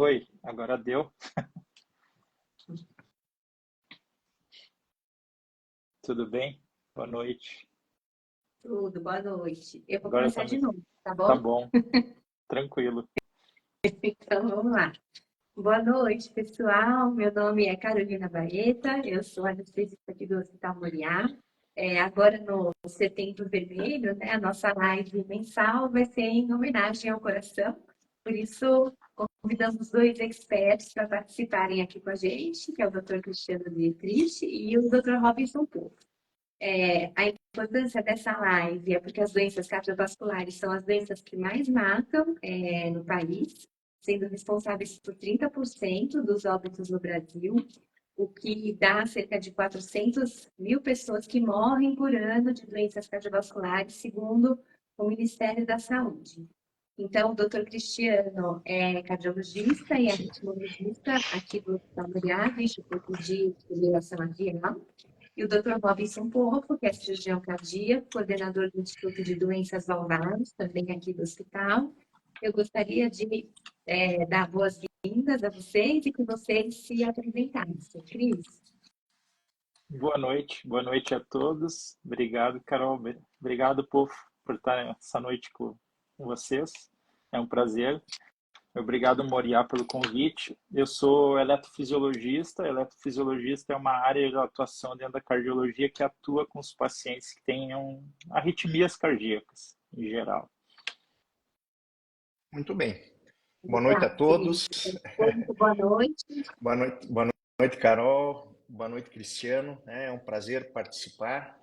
Oi, agora deu. Tudo bem? Boa noite. Tudo, boa noite. Eu vou Agora começar tá, de novo, tá tá bom? bom, tranquilo. Então vamos lá. Boa noite, pessoal. Meu nome é Carolina Baeta, eu sou anestesista aqui do Hospital Moriá. Agora no Setembro Vermelho, né, a nossa live mensal vai ser em homenagem ao coração. Por isso, convidamos dois experts para participarem aqui com a gente, que é o Dr. Cristiano Dietrich e o Dr. Robinson Povo. A importância dessa live é porque as doenças cardiovasculares são as doenças que mais matam no país, sendo responsáveis por 30% dos óbitos no Brasil, o que dá cerca de 400 mil pessoas que morrem por ano de doenças cardiovasculares, segundo o Ministério da Saúde. Então, o doutor Cristiano é cardiologista e arritmologista aqui do Hospital Moriá, do Instituto de Fibrilação Atrial. E o Dr. Robinson Porro, que é cirurgião cardíaco, coordenador do Instituto de Doenças Valvares, também aqui do hospital. Eu gostaria de dar boas-vindas a vocês e que vocês se apresentassem. Cris? Boa noite a todos. Obrigado, Carol. Obrigado, povo, por estar essa noite com vocês. É um prazer. Obrigado, Moriá, pelo convite. Eu sou eletrofisiologista. Eletrofisiologista é uma área de atuação dentro da cardiologia que atua com os pacientes que tenham arritmias cardíacas, em geral. Muito bem. Boa noite a Obrigada, Cris. todos. Muito boa noite. Boa noite, Carol. Boa noite, Cristiano. É um prazer participar.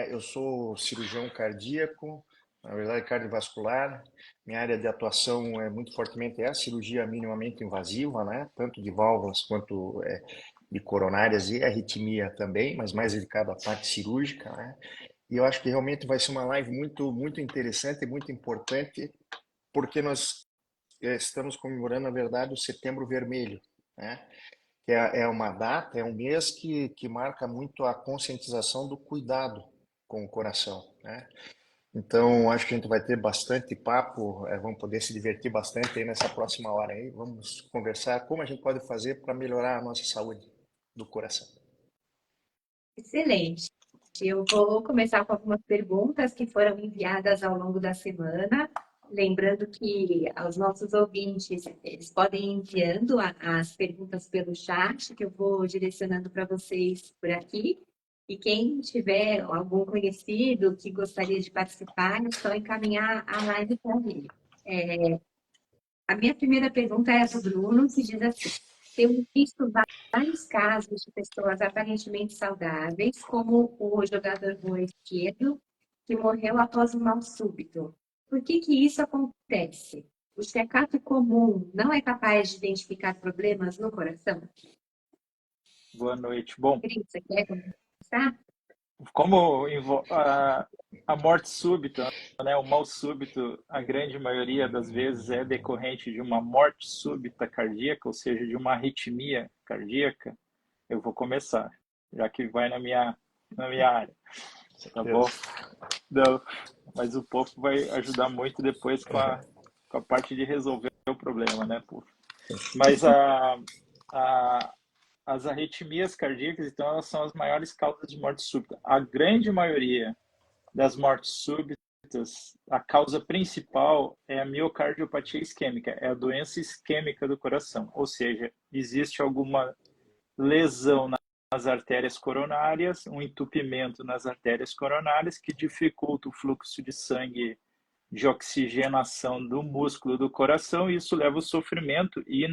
Eu sou cirurgião cardíaco, na verdade cardiovascular. Minha área de atuação é muito fortemente a cirurgia minimamente invasiva, né? Tanto de válvulas quanto de coronárias e arritmia também, mas mais dedicado à parte cirúrgica, né? E eu acho que realmente vai ser uma live muito interessante e muito importante, porque nós estamos comemorando, na verdade, o Setembro Vermelho, né? Que é uma data, é um mês que marca muito a conscientização do cuidado com o coração, né? Então, acho que a gente vai ter bastante papo, vamos poder se divertir bastante aí nessa próxima hora aí. Vamos conversar como a gente pode fazer para melhorar a nossa saúde do coração. Excelente. Eu vou começar com algumas perguntas que foram enviadas ao longo da semana. Lembrando que aos nossos ouvintes, eles podem ir enviando as perguntas pelo chat, que eu vou direcionando para vocês por aqui. E quem tiver algum conhecido que gostaria de participar, é só encaminhar a live para ele. A minha primeira pergunta é do Bruno, que diz assim: temos visto vários casos de pessoas aparentemente saudáveis, como o jogador rua esquerdo, que morreu após um mal súbito. Por que que isso acontece? O check-up comum não é capaz de identificar problemas no coração? Boa noite. Bom, Cris, você quer começar? como a morte súbita, né, o mal súbito, a grande maioria das vezes é decorrente de uma morte súbita cardíaca, ou seja, de uma arritmia cardíaca, eu vou começar, já que vai na minha área, tá bom? Certeza. Não, mas o povo vai ajudar muito depois com a parte de resolver o problema, né, povo? Mas a, as arritmias cardíacas, então, elas são as maiores causas de morte súbita. A grande maioria das mortes súbitas, a causa principal é a miocardiopatia isquêmica, é a doença isquêmica do coração, ou seja, existe alguma lesão nas artérias coronárias, um entupimento nas artérias coronárias que dificulta o fluxo de sangue de oxigenação do músculo do coração, e isso leva ao sofrimento e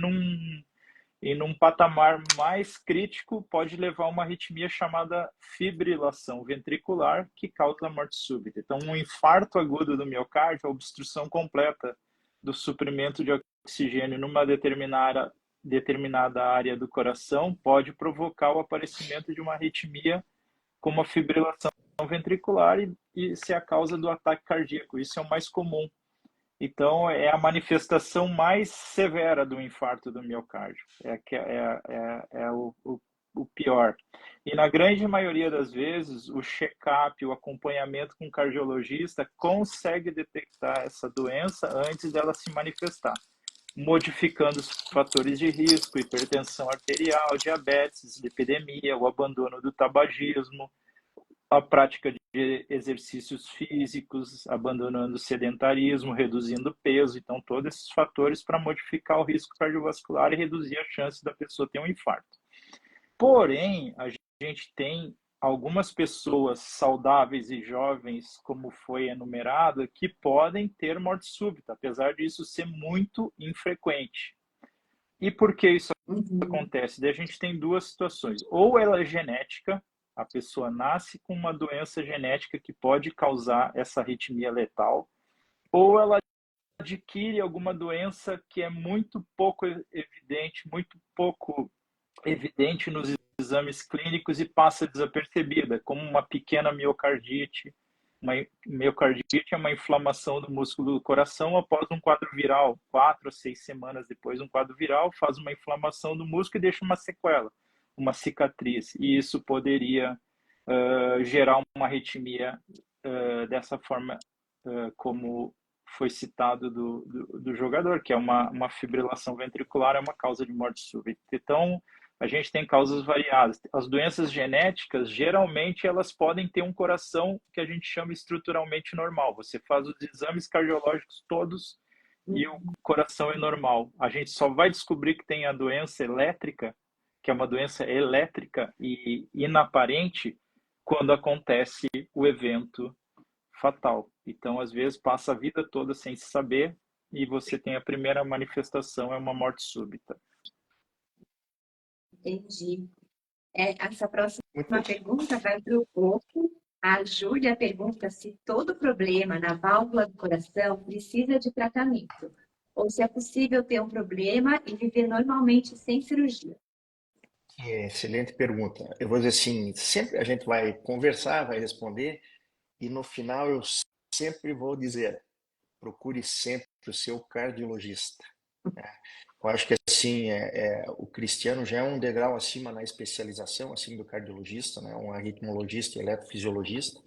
num patamar mais crítico pode levar a uma arritmia chamada fibrilação ventricular, que causa a morte súbita. Então, um infarto agudo do miocárdio, a obstrução completa do suprimento de oxigênio numa determinada área do coração pode provocar o aparecimento de uma arritmia como a fibrilação ventricular e ser a causa do ataque cardíaco. Isso é o mais comum. Então, é a manifestação mais severa do infarto do miocárdio. É o pior. E na grande maioria das vezes, o check-up, o acompanhamento com o cardiologista consegue detectar essa doença antes dela se manifestar. modificando os fatores de risco, hipertensão arterial, diabetes, lipidemia, o abandono do tabagismo, a prática de exercícios físicos, abandonando o sedentarismo, reduzindo peso. Então, todos esses fatores para modificar o risco cardiovascular e reduzir a chance da pessoa ter um infarto. Porém, a gente tem algumas pessoas saudáveis e jovens, como foi enumerado, que podem ter morte súbita, apesar disso ser muito infrequente. E por que isso acontece? Daí a gente tem duas situações. Ou ela é genética, a pessoa nasce com uma doença genética que pode causar essa arritmia letal, ou ela adquire alguma doença que é muito pouco evidente, muito pouco evidente nos exames clínicos e passa desapercebida, como uma pequena miocardite. Uma miocardite é uma inflamação do músculo do coração após um quadro viral. 4 a 6 semanas depois, um quadro viral faz uma inflamação do músculo e deixa uma sequela, uma cicatriz. E isso poderia gerar uma arritmia dessa forma, como foi citado do jogador, que é uma fibrilação ventricular, é uma causa de morte súbita. Então, a gente tem causas variadas. As doenças genéticas, geralmente, elas podem ter um coração que a gente chama estruturalmente normal. Você faz os exames cardiológicos todos e o coração é normal. A gente só vai descobrir que tem a doença elétrica, que é uma doença elétrica e inaparente, quando acontece o evento fatal. Então, às vezes, passa a vida toda sem se saber e você tem a primeira manifestação, é uma morte súbita. Entendi. Essa próxima Muito pergunta vai para o Coco. A Júlia pergunta se todo problema na válvula do coração precisa de tratamento, ou se é possível ter um problema e viver normalmente sem cirurgia. excelente pergunta. Eu vou dizer assim, sempre a gente vai conversar, vai responder, e no final eu sempre vou dizer, procure sempre o seu cardiologista. Né? Eu acho que assim, o Cristiano já é um degrau acima na especialização assim do cardiologista, né? Um arritmologista e eletrofisiologista,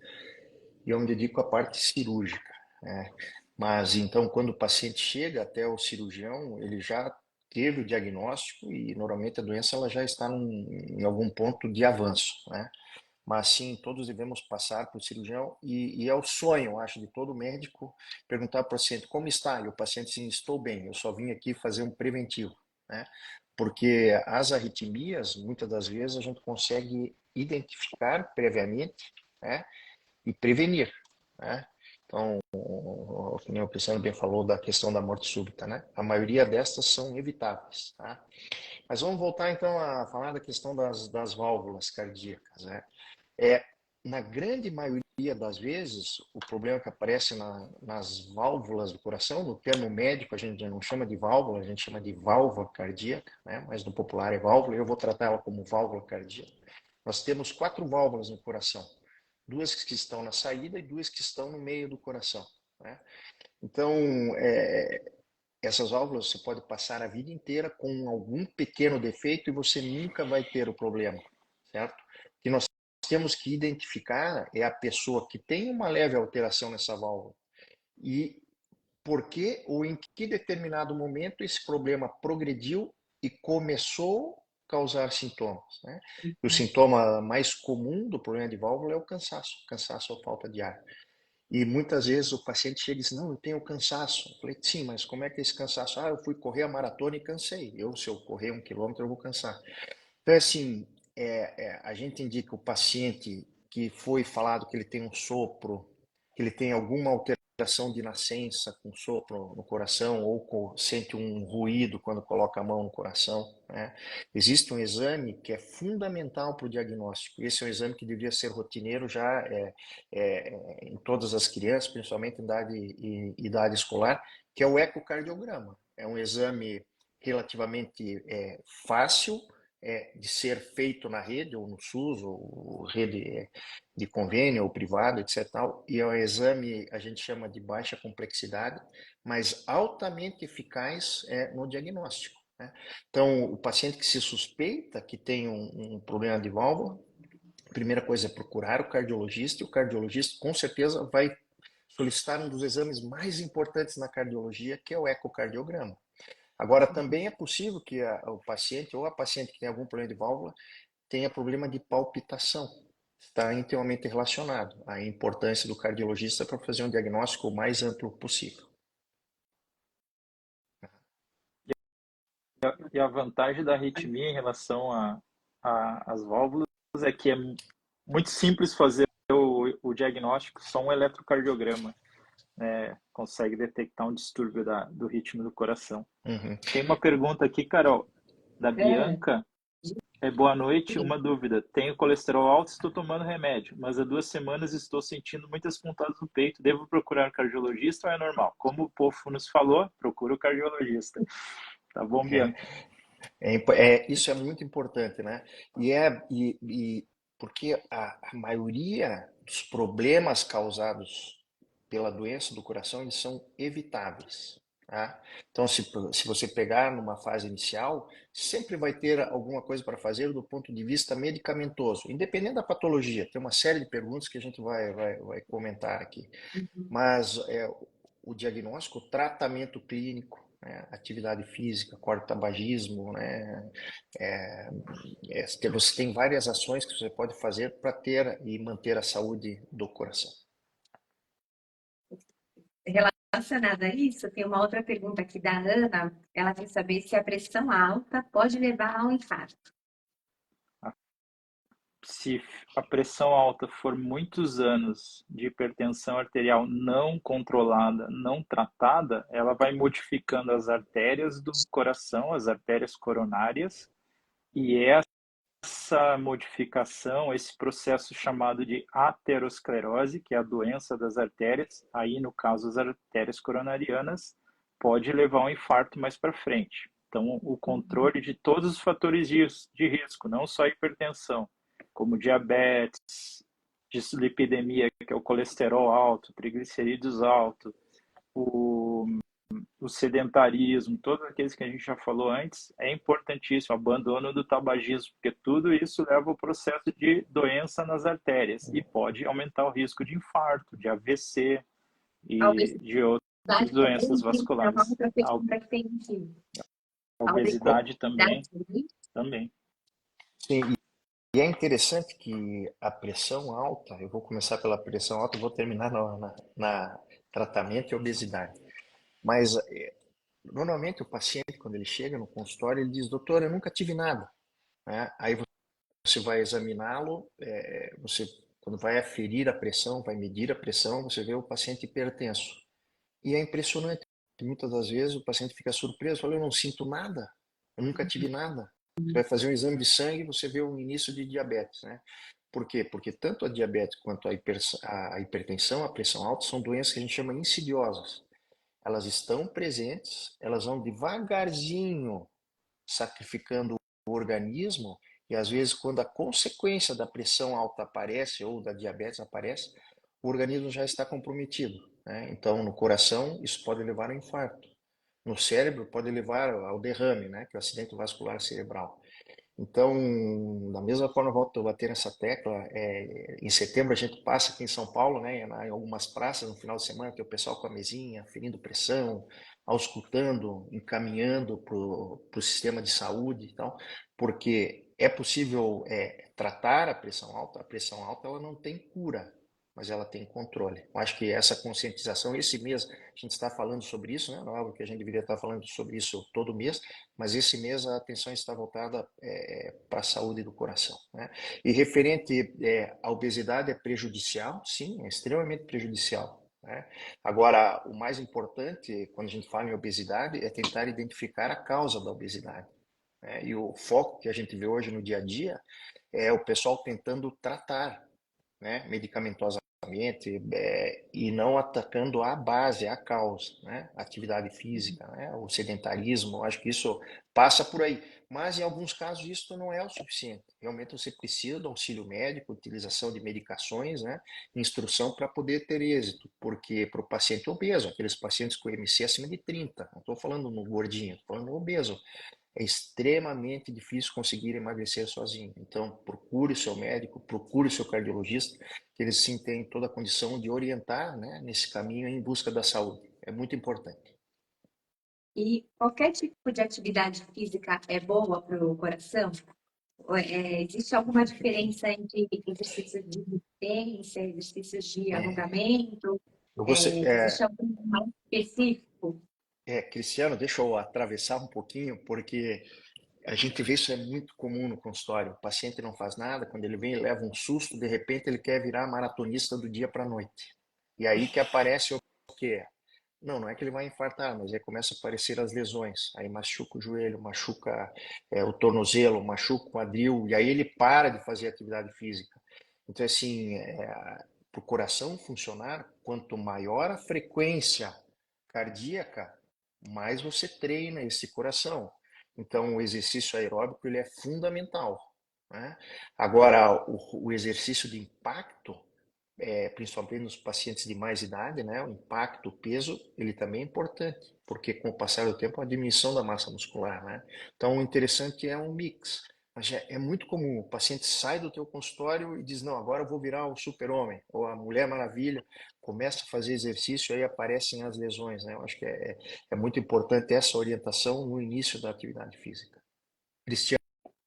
e eu me dedico à parte cirúrgica. Né? Mas então, quando o paciente chega até o cirurgião, ele já teve o diagnóstico e normalmente a doença ela já está em algum ponto de avanço, né? Mas sim, todos devemos passar para o cirurgião e é o sonho, eu acho, de todo médico perguntar para o paciente como está, e o paciente diz, estou bem, eu só vim aqui fazer um preventivo, né? Porque as arritmias, muitas das vezes, a gente consegue identificar previamente, né? E prevenir, né? Então, o Cristiano bem falou da questão da morte súbita, né? A maioria destas são evitáveis, tá? Mas vamos voltar então a falar da questão das válvulas cardíacas, né? Na grande maioria das vezes, o problema que aparece nas válvulas do coração, no termo médico a gente não chama de válvula, a gente chama de válvula cardíaca, né? Mas no popular é válvula, eu vou tratar ela como válvula cardíaca. Nós temos 4 válvulas no coração, 2 que estão na saída e 2 que estão no meio do coração, né? Então, essas válvulas você pode passar a vida inteira com algum pequeno defeito e você nunca vai ter o problema, certo? O que nós temos que identificar é a pessoa que tem uma leve alteração nessa válvula e por que ou em que determinado momento esse problema progrediu e começou a causar sintomas, né? E o sintoma mais comum do problema de válvula é o cansaço ou falta de ar. E muitas vezes o paciente chega e diz, não, eu tenho cansaço. Eu falei, sim, mas como é que é esse cansaço? Ah, eu fui correr a maratona e cansei. Se eu correr 1 quilômetro, eu vou cansar. Então, assim, a gente indica o paciente que foi falado que ele tem um sopro, que ele tem alguma alteração de nascença com sopro no coração ou sente um ruído quando coloca a mão no coração, né? Existe um exame que é fundamental para o diagnóstico. Esse é um exame que deveria ser rotineiro já em todas as crianças, principalmente em idade escolar, que é o ecocardiograma. É um exame relativamente fácil, de ser feito na rede, ou no SUS, ou rede de convênio, ou privado, etc. E é um exame, a gente chama de baixa complexidade, mas altamente eficaz no diagnóstico, né? Então, o paciente que se suspeita que tem um problema de válvula, a primeira coisa é procurar o cardiologista, e o cardiologista com certeza vai solicitar um dos exames mais importantes na cardiologia, que é o ecocardiograma. Agora, também é possível que o paciente ou a paciente que tem algum problema de válvula tenha problema de palpitação. Está intimamente relacionado à importância do cardiologista para fazer um diagnóstico o mais amplo possível. E a vantagem da arritmia em relação às válvulas é que é muito simples fazer o diagnóstico, só um eletrocardiograma consegue detectar um distúrbio do ritmo do coração. Uhum. Tem uma pergunta aqui, Carol, da É, Bianca. Boa noite, uma dúvida. Tenho colesterol alto, estou tomando remédio, mas há 2 semanas estou sentindo muitas pontadas no peito. Devo procurar cardiologista ou é normal? Como o Pofo nos falou, procura o cardiologista. Tá bom, Bianca? Isso é muito importante, né? E porque a maioria dos problemas causados pela doença do coração, eles são evitáveis. Tá? Então, se você pegar numa fase inicial, sempre vai ter alguma coisa para fazer do ponto de vista medicamentoso, independente da patologia. Tem uma série de perguntas que a gente vai comentar aqui. Mas o diagnóstico, o tratamento clínico, né, atividade física, corta-tabagismo, né, você tem várias ações que você pode fazer para ter e manter a saúde do coração. relacionada a isso, tem uma outra pergunta aqui da Ana. Ela quer saber se a pressão alta pode levar ao infarto. Se a pressão alta for muitos anos de hipertensão arterial não controlada, não tratada, ela vai modificando as artérias do coração, as artérias coronárias, e essa modificação, esse processo chamado de aterosclerose, que é a doença das artérias, aí no caso as artérias coronarianas, pode levar a um infarto mais para frente. Então, o controle de todos os fatores de risco, não só a hipertensão, como diabetes, dislipidemia, que é o colesterol alto, triglicerídeos alto, o sedentarismo, todos aqueles que a gente já falou antes, é importantíssimo, o abandono do tabagismo, porque tudo isso leva ao processo de doença nas artérias e pode aumentar o risco de infarto, de AVC A e de outras obesidade doenças também é uma vasculares. outra pergunta que tem aqui. A A obesidade obesidade também. Sim, e é interessante que a pressão alta, eu vou começar pela pressão alta e vou terminar na tratamento e obesidade. Mas normalmente o paciente, quando ele chega no consultório, ele diz, doutor, eu nunca tive nada. Né? Aí você vai examiná-lo, você quando vai aferir a pressão, vai medir a pressão, você vê o paciente hipertenso. E é impressionante, muitas das vezes o paciente fica surpreso, fala, eu não sinto nada, eu nunca tive nada. Você vai fazer um exame de sangue e você vê um início de diabetes, né? Por quê? Porque tanto a diabetes quanto a hipertensão, a pressão alta, são doenças que a gente chama insidiosas. Elas estão presentes, elas vão devagarzinho sacrificando o organismo e às vezes quando a consequência da pressão alta aparece ou da diabetes aparece, o organismo já está comprometido, né? Então no coração isso pode levar ao infarto, no cérebro pode levar ao derrame, né? Que é o acidente vascular cerebral. Então, da mesma forma, eu volto a bater nessa tecla. Em setembro a gente passa aqui em São Paulo, né, em algumas praças, no final de semana, tem o pessoal com a mesinha, ferindo pressão, auscultando, encaminhando para o sistema de saúde e tal, porque é possível tratar a pressão alta. A pressão alta ela não tem cura, mas ela tem controle. Eu acho que essa conscientização, esse mês a gente está falando sobre isso, né? Não é algo que a gente deveria estar falando sobre isso todo mês, mas esse mês a atenção está voltada para a saúde do coração, né? E referente à obesidade, é prejudicial? Sim, é extremamente prejudicial, né? Agora, o mais importante, quando a gente fala em obesidade, é tentar identificar a causa da obesidade, né? E o foco que a gente vê hoje no dia a dia é o pessoal tentando tratar, né, medicamentosamente, e não atacando a base, a causa, né? Atividade física, né? O sedentarismo, acho que isso passa por aí. Mas em alguns casos isso não é o suficiente. Realmente você precisa do auxílio médico, utilização de medicações, né? Instrução para poder ter êxito, porque para o paciente obeso, aqueles pacientes com IMC acima de 30, não estou falando no gordinho, estou falando no obeso, é extremamente difícil conseguir emagrecer sozinho. Então, procure o seu médico, procure o seu cardiologista, que eles sim têm toda a condição de orientar, né, nesse caminho em busca da saúde. É muito importante. E qualquer tipo de atividade física é boa para o coração? Existe alguma diferença entre exercícios de resistência, exercícios de alongamento? Eu vou ser- Existe algum mais específico? Cristiano, deixa eu atravessar um pouquinho, porque a gente vê isso é muito comum no consultório. O paciente não faz nada, quando ele vem, ele leva um susto, de repente ele quer virar maratonista do dia para a noite. E aí que aparece o quê? Não, não é que ele vai infartar, mas aí começa a aparecer as lesões. Aí machuca o joelho, machuca o tornozelo, machuca o quadril, e aí ele para de fazer atividade física. Então, assim, para o coração funcionar, quanto maior a frequência cardíaca, mais você treina esse coração. Então, o exercício aeróbico ele é fundamental, né? Agora, o exercício de impacto, principalmente nos pacientes de mais idade, né? O impacto, o peso, ele também é importante, porque com o passar do tempo, a diminuição da massa muscular, né? Então, o interessante é um mix. Mas é muito comum, o paciente sai do teu consultório e diz, não, agora eu vou virar o super-homem, ou a Mulher Maravilha, começa a fazer exercício, aí aparecem as lesões, né? Eu acho que é muito importante essa orientação no início da atividade física. Cristiano,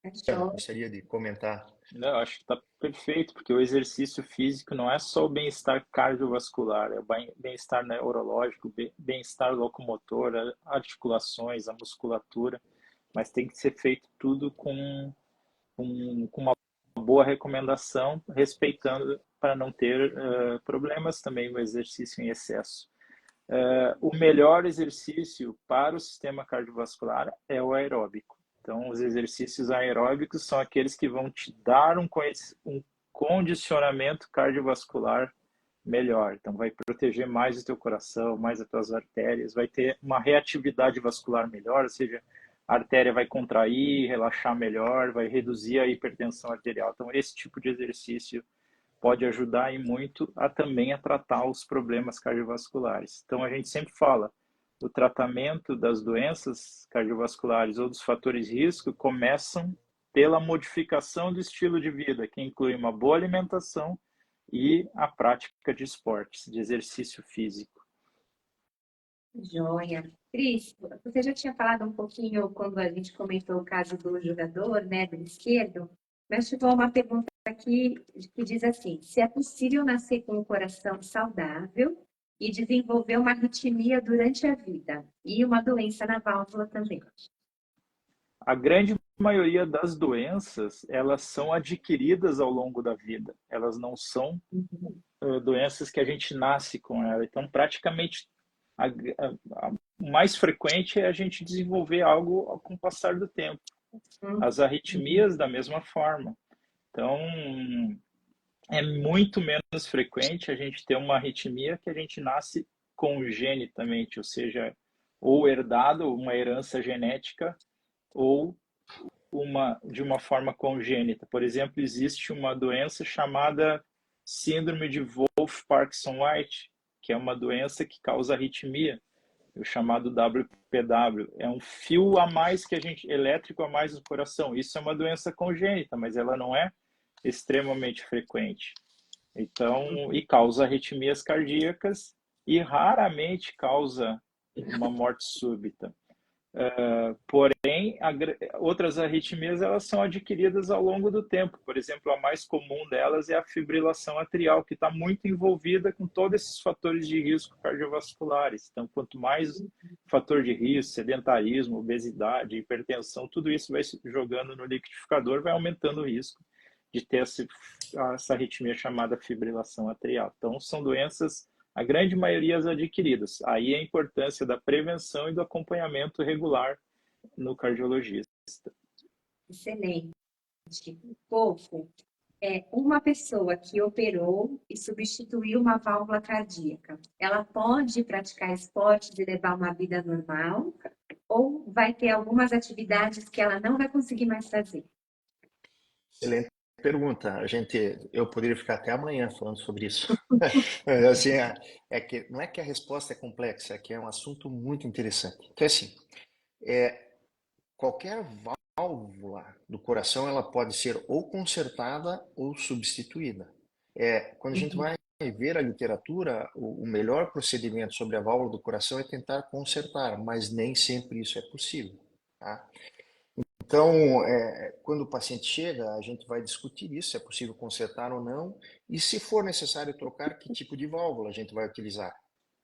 Cachorro. gostaria de comentar. Não, eu acho que está perfeito, porque o exercício físico não é só o bem-estar cardiovascular, é o bem-estar neurológico, bem-estar locomotor, articulações, a musculatura, mas tem que ser feito tudo com uma boa recomendação, respeitando para não ter problemas também no exercício em excesso. O melhor exercício para o sistema cardiovascular é o aeróbico. Então, os exercícios aeróbicos são aqueles que vão te dar um condicionamento cardiovascular melhor. Então, vai proteger mais o teu coração, mais as tuas artérias, vai ter uma reatividade vascular melhor, ou seja, a artéria vai contrair, relaxar melhor, vai reduzir a hipertensão arterial. Então, esse tipo de exercício pode ajudar e muito a também a tratar os problemas cardiovasculares. Então a gente sempre fala, o tratamento das doenças cardiovasculares ou dos fatores de risco começam pela modificação do estilo de vida, que inclui uma boa alimentação e a prática de esportes, de exercício físico. Joia. Cris, você já tinha falado um pouquinho quando a gente comentou o caso do jogador, né, do esquerdo, mas chegou uma pergunta aqui que diz assim: se é possível nascer com um coração saudável e desenvolver uma arritmia durante a vida e uma doença na válvula também? A grande maioria das doenças, elas são adquiridas ao longo da vida. Elas não são doenças que a gente nasce com ela. Então, praticamente, o mais frequente é a gente desenvolver algo com o passar do tempo. As arritmias, da mesma forma. Então, é muito menos frequente a gente ter uma arritmia que a gente nasce congenitamente, ou seja, ou herdado, uma herança genética, ou de uma forma congênita. Por exemplo, existe uma doença chamada síndrome de Wolff-Parkinson-White, que é uma doença que causa arritmia, o chamado WPW. É um fio a mais que a gente, elétrico a mais no coração. Isso é uma doença congênita, mas ela não é extremamente frequente. Então, e causa arritmias cardíacas e raramente causa uma morte súbita. Porém, outras arritmias elas são adquiridas ao longo do tempo. Por exemplo, a mais comum delas é a fibrilação atrial, que está muito envolvida com todos esses fatores de risco cardiovasculares. Então, quanto mais fator de risco, sedentarismo, obesidade, hipertensão, tudo isso vai se jogando no liquidificador, vai aumentando o risco de ter essa arritmia chamada fibrilação atrial. Então, são doenças, a grande maioria adquiridas. Aí a importância da prevenção e do acompanhamento regular no cardiologista. Excelente. Pouco. Uma pessoa que operou e substituiu uma válvula cardíaca, ela pode praticar esportes e levar uma vida normal? Ou vai ter algumas atividades que ela não vai conseguir mais fazer? Excelente pergunta. Eu poderia ficar até amanhã falando sobre isso. Mas, assim, que não é que a resposta é complexa, é que é um assunto muito interessante. Então, assim, qualquer válvula do coração ela pode ser ou consertada ou substituída. Quando a gente vai ver a literatura, o melhor procedimento sobre a válvula do coração é tentar consertar, mas nem sempre isso é possível, tá? Então, quando o paciente chega, a gente vai discutir isso, se é possível consertar ou não, e se for necessário trocar, que tipo de válvula a gente vai utilizar,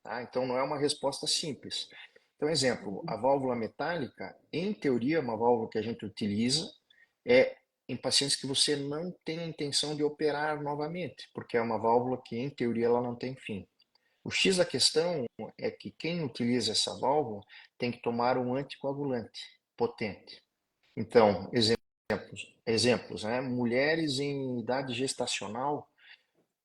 tá? Então, não é uma resposta simples. Então, exemplo, a válvula metálica, em teoria, é uma válvula que a gente utiliza em pacientes que você não tem a intenção de operar novamente, porque é uma válvula que, em teoria, ela não tem fim. O X da questão é que quem utiliza essa válvula tem que tomar um anticoagulante potente. Então, exemplos, né? Mulheres em idade gestacional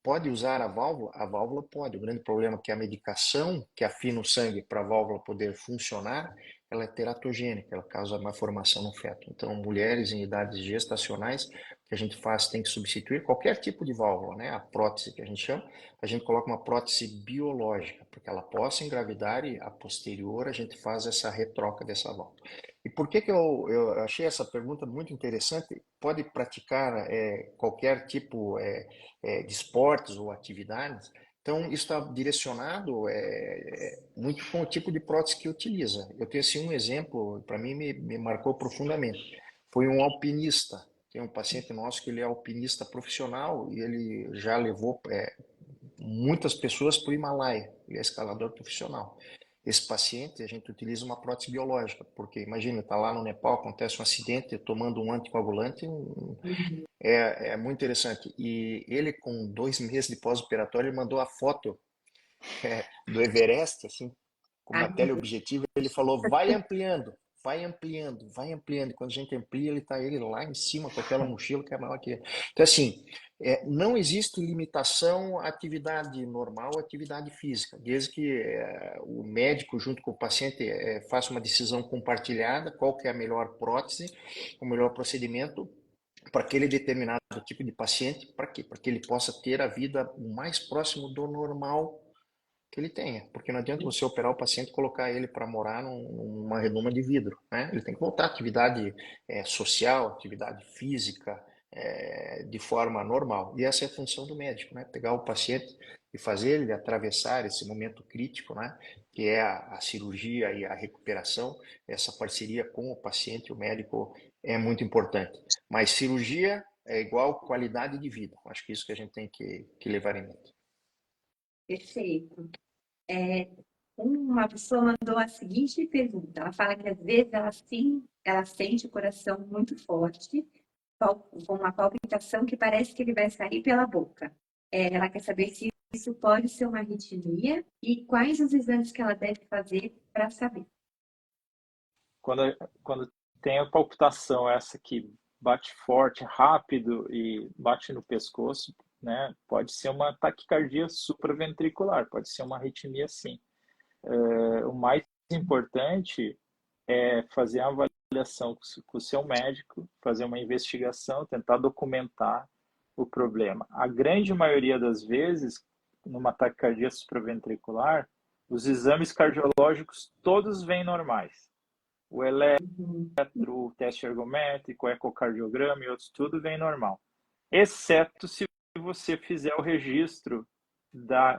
pode usar a válvula? A válvula pode. O grande problema é que a medicação que afina o sangue para a válvula poder funcionar, ela é teratogênica, ela causa má formação no feto. Então, mulheres em idades gestacionais, o que a gente faz tem que substituir qualquer tipo de válvula, né? A prótese que a gente chama, a gente coloca uma prótese biológica, para que ela possa engravidar e a posterior a gente faz essa retroca dessa válvula. E por que eu achei essa pergunta muito interessante? Pode praticar qualquer tipo de esportes ou atividades. Então, isso está direcionado muito com o tipo de prótese que utiliza. Eu tenho assim, um exemplo, para mim me marcou profundamente. Foi um alpinista. Tem um paciente nosso que ele é alpinista profissional e ele já levou muitas pessoas para o Himalaia. Ele é escalador profissional. Esse paciente, a gente utiliza uma prótese biológica, porque imagina, está lá no Nepal, acontece um acidente, tomando um anticoagulante, é muito interessante. E ele, com 2 meses de pós-operatório, ele mandou a foto do Everest, assim, com uma Ai, meu Deus. teleobjetiva, ele falou, vai ampliando, vai ampliando, vai ampliando. E quando a gente amplia, ele lá em cima com aquela mochila que é maior que ele. Então, assim, não existe limitação à atividade normal, à atividade física, desde que o médico, junto com o paciente, faça uma decisão compartilhada, qual que é a melhor prótese, o melhor procedimento, para aquele determinado tipo de paciente, para quê? Para que ele possa ter a vida o mais próximo do normal que ele tenha, porque não adianta você operar o paciente e colocar ele para morar numa redoma de vidro, né? Ele tem que voltar à atividade social, atividade física, de forma normal. E essa é a função do médico, né? Pegar o paciente e fazer ele atravessar esse momento crítico, né? Que é a cirurgia e a recuperação. Essa parceria com o paciente e o médico é muito importante. Mas cirurgia é igual qualidade de vida. Acho que isso que a gente tem que levar em mente. Perfeito. Uma pessoa mandou a seguinte pergunta. Ela fala que às vezes ela sente o coração muito forte, com uma palpitação que parece que ele vai sair pela boca. Ela quer saber se isso pode ser uma arritmia e quais os exames que ela deve fazer para saber. Quando tem a palpitação essa que bate forte, rápido e bate no pescoço, né, pode ser uma taquicardia supraventricular, pode ser uma arritmia sim. O mais importante é fazer a avaliação com o seu médico, fazer uma investigação, tentar documentar o problema. A grande maioria das vezes, numa taquicardia supraventricular, os exames cardiológicos todos vêm normais. O o teste ergométrico, o ecocardiograma e outros, tudo vem normal. Exceto se você fizer o registro da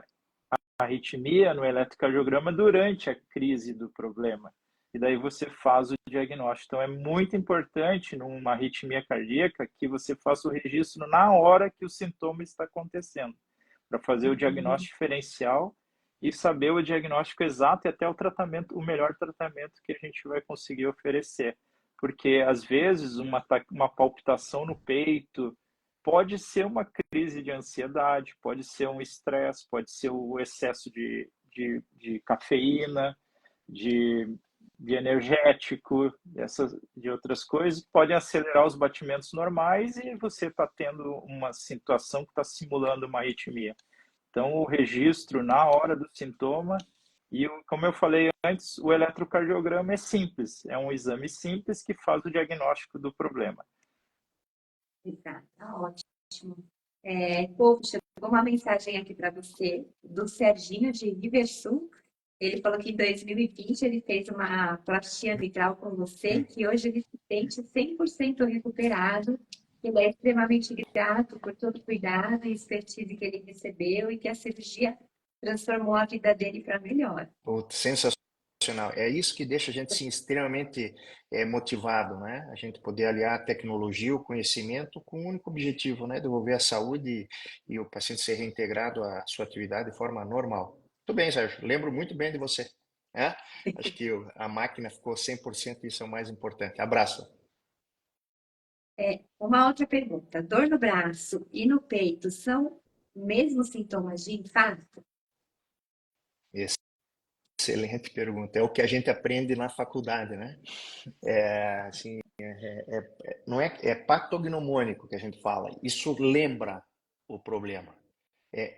arritmia no eletrocardiograma durante a crise do problema. E daí você faz o diagnóstico. Então é muito importante numa arritmia cardíaca que você faça o registro na hora que o sintoma está acontecendo, para fazer o diagnóstico diferencial e saber o diagnóstico exato e até o tratamento, o melhor tratamento que a gente vai conseguir oferecer. Porque às vezes uma palpitação no peito pode ser uma crise de ansiedade, pode ser um estresse, pode ser o excesso de cafeína, de energético, de outras coisas, podem acelerar os batimentos normais e você está tendo uma situação que está simulando uma arritmia. Então, o registro na hora do sintoma e, como eu falei antes, o eletrocardiograma é simples, é um exame simples que faz o diagnóstico do problema. Exato, tá ótimo. Povo, chegou uma mensagem aqui para você, do Serginho de Riversul. Ele falou que em 2020 ele fez uma plastia mitral com você, que hoje ele se sente 100% recuperado Ele é extremamente grato por todo o cuidado e expertise que ele recebeu e que a cirurgia transformou a vida dele para melhor. Putz, sensacional. É isso que deixa a gente sim, extremamente motivado, né? A gente poder aliar a tecnologia, o conhecimento com o único objetivo, né? Devolver a saúde e o paciente ser reintegrado à sua atividade de forma normal. Muito bem, Sérgio. Lembro muito bem de você. Né? Acho que a máquina ficou 100%, isso é o mais importante. Abraço. Uma outra pergunta: dor no braço e no peito são mesmos sintomas de infarto? Excelente pergunta. É o que a gente aprende na faculdade, né? Assim, não é patognomônico que a gente fala. Isso lembra o problema.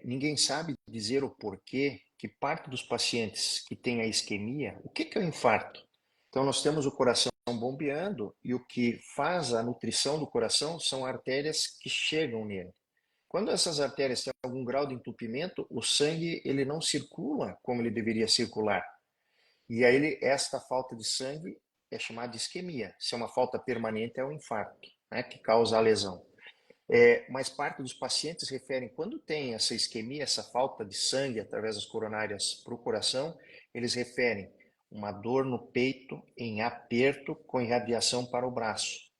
Ninguém sabe dizer o porquê que parte dos pacientes que têm a isquemia, o que é o infarto? Então, nós temos o coração bombeando e o que faz a nutrição do coração são artérias que chegam nele. Quando essas artérias têm algum grau de entupimento, o sangue ele não circula como ele deveria circular. E aí esta falta de sangue é chamada de isquemia. Se é uma falta permanente, é um infarto, né, que causa a lesão. Mas parte dos pacientes referem, quando tem essa isquemia, essa falta de sangue através das coronárias para o coração, eles referem uma dor no peito em aperto com irradiação para o braço.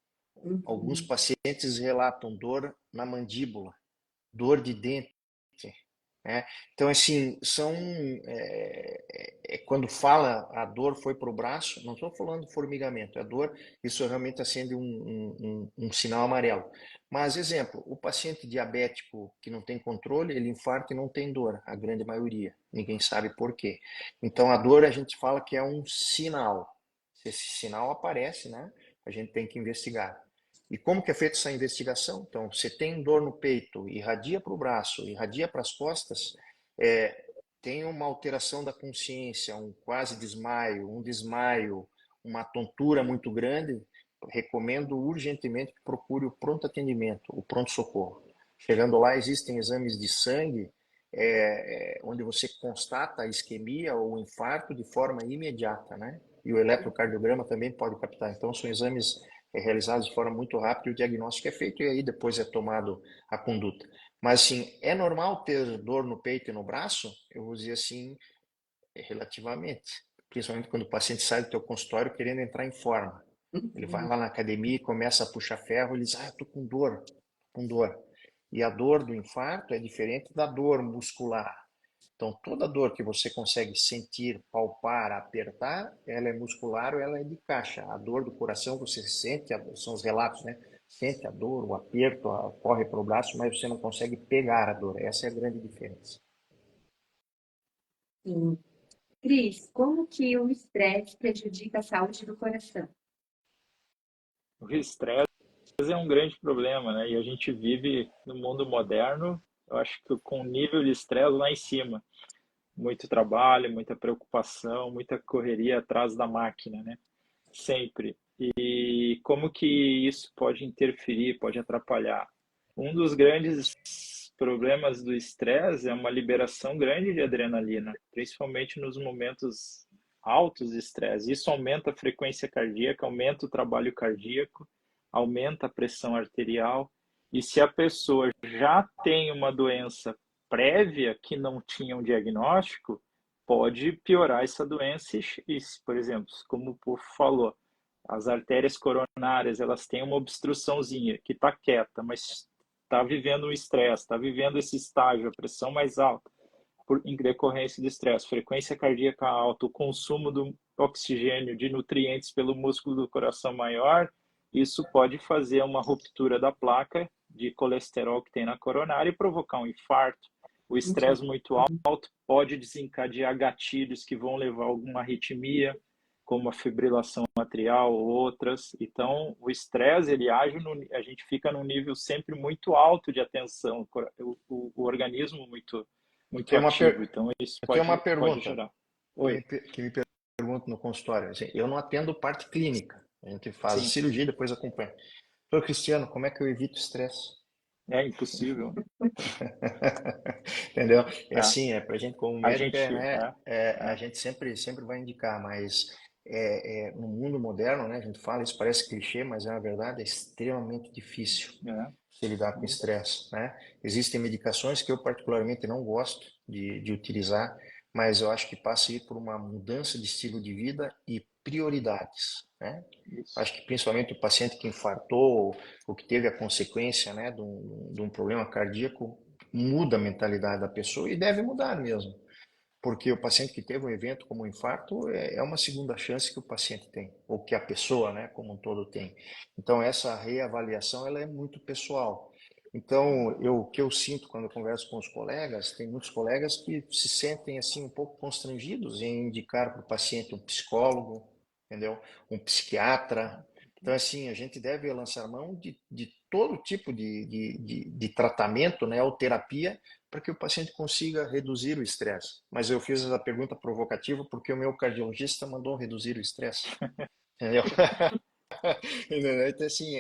Alguns Uhum. pacientes relatam dor na mandíbula, dor de dente, né? Então, assim, quando fala a dor foi para o braço, não estou falando de formigamento, a dor, isso realmente acende um sinal amarelo. Mas, exemplo, o paciente diabético que não tem controle, ele infarta e não tem dor, a grande maioria, ninguém sabe por quê. Então, a dor a gente fala que é um sinal. Se esse sinal aparece, né, a gente tem que investigar. E como que é feita essa investigação? Então, você tem dor no peito, irradia para o braço, irradia para as costas, é, tem uma alteração da consciência, um quase desmaio, um desmaio, uma tontura muito grande, recomendo urgentemente que procure o pronto atendimento, o pronto-socorro. Chegando lá, existem exames de sangue, onde você constata a isquemia ou o infarto de forma imediata, né? E o eletrocardiograma também pode captar. Então, são exames realizados de forma muito rápida e o diagnóstico é feito e aí depois é tomado a conduta. Mas, assim, é normal ter dor no peito e no braço? Eu vou dizer assim, relativamente. Principalmente quando o paciente sai do teu consultório querendo entrar em forma. Ele vai lá na academia e começa a puxar ferro, ele diz, eu tô com dor, com dor. E a dor do infarto é diferente da dor muscular. Então, toda dor que você consegue sentir, palpar, apertar, ela é muscular ou ela é de caixa. A dor do coração você sente, são os relatos, né? Sente a dor, o aperto, corre para o braço, mas você não consegue pegar a dor. Essa é a grande diferença. Sim. Cris, como que o estresse prejudica a saúde do coração? O estresse é um grande problema, né? E a gente vive no mundo moderno, eu acho que com um nível de estresse lá em cima. Muito trabalho, muita preocupação, muita correria atrás da máquina, né? Sempre. E como que isso pode interferir, pode atrapalhar? Um dos grandes problemas do estresse é uma liberação grande de adrenalina, principalmente nos momentos altos de estresse. Isso aumenta a frequência cardíaca, aumenta o trabalho cardíaco, aumenta a pressão arterial. E se a pessoa já tem uma doença prévia que não tinha um diagnóstico, pode piorar essa doença e, por exemplo, como o Pufo falou, as artérias coronárias, elas têm uma obstruçãozinha que está quieta, mas está vivendo um estresse, está vivendo esse estágio, a pressão mais alta, em decorrência do estresse, frequência cardíaca alta, o consumo do oxigênio, de nutrientes pelo músculo do coração maior, isso pode fazer uma ruptura da placa de colesterol que tem na coronária e provocar um infarto. O estresse muito alto pode desencadear gatilhos que vão levar a alguma arritmia, como a fibrilação atrial ou outras. Então, o estresse, ele age, a gente fica num nível sempre muito alto de atenção, o organismo Eu muito tenho uma, ativo. per... Então, isso eu tenho uma pode pergunta gerar. que Oi, que me perguntam no consultório. Assim, eu não atendo parte clínica. A gente faz a sim, cirurgia e depois acompanha. Doutor Cristiano, como é que eu evito estresse? é impossível. Entendeu? É É. assim, para a gente como A médico, gente, a gente sempre vai indicar, mas no mundo moderno, né? A gente fala, isso parece clichê, mas é uma verdade, é extremamente difícil É. se lidar com estresse, né? Existem medicações que eu particularmente não gosto de utilizar, mas eu acho que passa aí por uma mudança de estilo de vida e prioridades, né? Isso. Acho que principalmente o paciente que infartou ou que teve a consequência, né, de um problema cardíaco muda a mentalidade da pessoa e deve mudar mesmo. Porque o paciente que teve um evento como um infarto é uma segunda chance que o paciente tem, ou que a pessoa, né, como um todo tem. Então, essa reavaliação ela é muito pessoal. Então, o que eu sinto quando eu converso com os colegas, tem muitos colegas que se sentem assim um pouco constrangidos em indicar para o paciente um psicólogo, entendeu? Um psiquiatra. Então, assim, a gente deve lançar mão de todo tipo de tratamento, né, ou terapia para que o paciente consiga reduzir o estresse. Mas eu fiz essa pergunta provocativa porque o meu cardiologista mandou reduzir o estresse. Entendeu? Entendeu? Então, assim,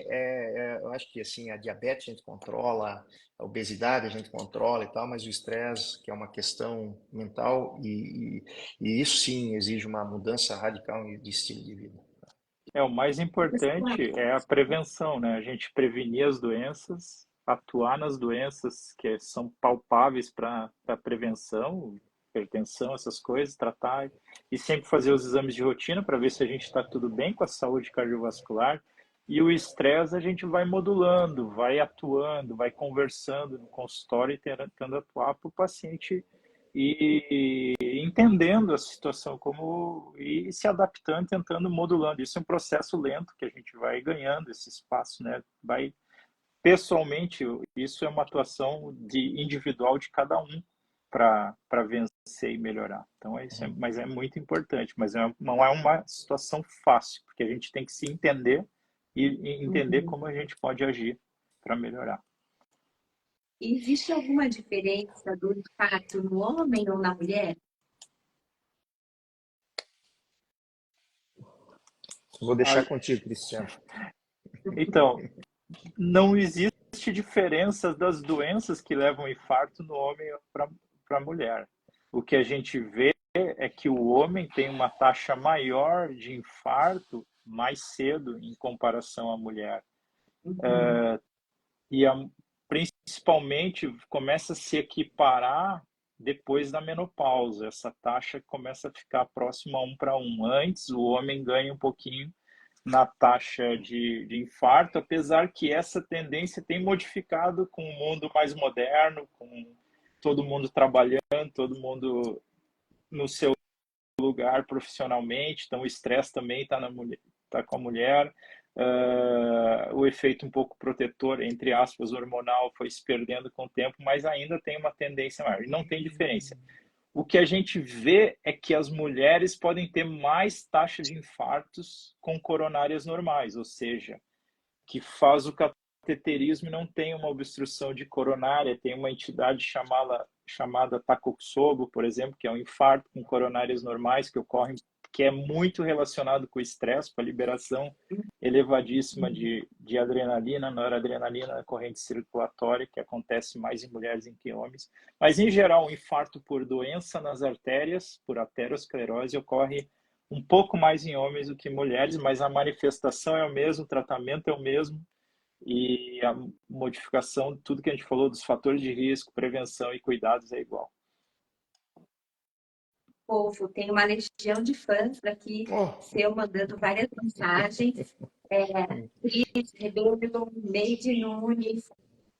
eu acho que assim, a diabetes a gente controla, a obesidade a gente controla e tal, mas o estresse, que é uma questão mental, e isso sim exige uma mudança radical de estilo de vida. O mais importante é a prevenção, né? A gente prevenir as doenças, atuar nas doenças que são palpáveis para a prevenção, hipertensão, essas coisas, tratar e sempre fazer os exames de rotina para ver se a gente está tudo bem com a saúde cardiovascular. E o estresse a gente vai modulando, vai atuando, vai conversando no consultório e tentando atuar para o paciente e entendendo a situação como e se adaptando, tentando modulando. Isso é um processo lento que a gente vai ganhando esse espaço, né? Vai pessoalmente, isso é uma atuação de individual de cada um para vencer e melhorar. Então é isso, mas é muito importante, mas não é uma situação fácil, porque a gente tem que se entender e entender como a gente pode agir para melhorar. Existe alguma diferença do infarto no homem ou na mulher? Vou deixar contigo, Cristiano. Então, não existe diferença das doenças que levam infarto no homem para a mulher. O que a gente vê é que o homem tem uma taxa maior de infarto mais cedo em comparação à mulher. Uhum. E principalmente começa a se equiparar depois da menopausa. Essa taxa começa a ficar próxima a 1 para 1. Antes, o homem ganha um pouquinho na taxa de infarto, apesar que essa tendência tem modificado com o mundo mais moderno, com todo mundo trabalhando, todo mundo no seu lugar profissionalmente, então o estresse também está tá com a mulher. O efeito um pouco protetor, entre aspas, hormonal foi se perdendo com o tempo, mas ainda tem uma tendência maior. E não tem diferença. O que a gente vê é que as mulheres podem ter mais taxa de infartos com coronárias normais, ou seja, que faz o cateterismo e não tem uma obstrução de coronária, tem uma entidade chamada Takotsubo, por exemplo, que é um infarto com coronárias normais que ocorrem, que é muito relacionado com o estresse, com a liberação elevadíssima de adrenalina, noradrenalina na corrente circulatória, que acontece mais em mulheres do que em homens. Mas, em geral, o infarto por doença nas artérias, por aterosclerose, ocorre um pouco mais em homens do que em mulheres, mas a manifestação é o mesmo, o tratamento é o mesmo e a modificação, tudo que a gente falou dos fatores de risco, prevenção e cuidados é igual. Povo, tem uma legião de fãs aqui, seu mandando várias mensagens. Cris, Rebelo, Neide Nunes,